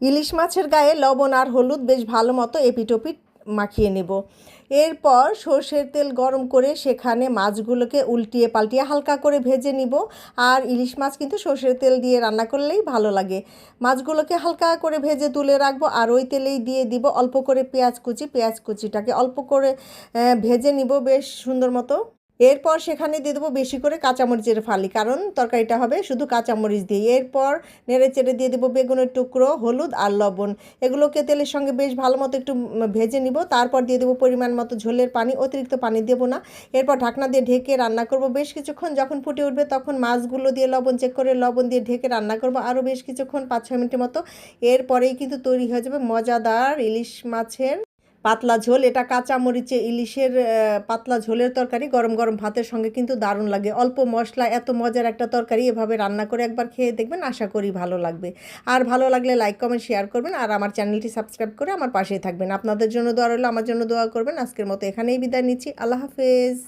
ইলিশ মাছের গায়ে লবণ আর হলুদ বেশ ভালো মতো এপিটোপিট মাখিয়ে নেব। এরপর সর্ষের তেল গরম করে সেখানে মাছগুলোকে উল্টিয়ে পাল্টিয়ে হালকা করে ভেজে নিব। আর ইলিশ মাছ কিন্তু সর্ষের তেল দিয়ে রান্না করলেই ভালো লাগে। মাছগুলোকে হালকা করে ভেজে তুলে রাখবো আর ওই তেলেই দিয়ে দিব অল্প করে পেঁয়াজ কুচিটাকে অল্প করে ভেজে নিব বেশ সুন্দর মতো। এরপর সেখানে দিয়ে দেবো বেশি করে কাঁচামরিচের ফালি, কারণ তরকারিটা হবে শুধু কাঁচামরিচ দিয়ে। এরপর নেড়ে চেড়ে দিয়ে দেবো বেগুনের টুকরো, হলুদ আর লবণ। এগুলোকে তেলের সঙ্গে বেশ ভালো মতো একটু ভেজে নিব। তারপর দিয়ে দেবো পরিমাণ মতো ঝোলের পানি, অতিরিক্ত পানি দেবো না। এরপর ঢাকনা দিয়ে ঢেকে রান্না করব বেশ কিছুক্ষণ। যখন ফুটে উঠবে তখন মাছগুলো দিয়ে লবণ চেক করে লবণ দিয়ে ঢেকে রান্না করব আরও বেশ কিছুক্ষণ, 5-6 মিনিটের মতো। এরপরেই কিন্তু তৈরি হয়ে যাবে মজাদার ইলিশ মাছের পাতলা ঝোল। এটা কাঁচা মরিচে ইলিশের পাতলা ঝোলের তরকারি গরম গরম ভাতের সঙ্গে কিন্তু দারুণ লাগে। অল্প মশলা এত মজার একটা তরকারি এভাবে রান্না করে একবার খেয়ে দেখবেন, আশা করি ভালো লাগবে। আর ভালো লাগলে লাইক কমেন্ট শেয়ার করবেন আর আমার চ্যানেলটি সাবস্ক্রাইব করে আমার পাশেই থাকবেন। আপনাদের জন্য দোয়া রইল, আমার জন্য দোয়া করবেন। আজকের মতো এখানেই বিদায় নিচ্ছি। আল্লাহ হাফেজ।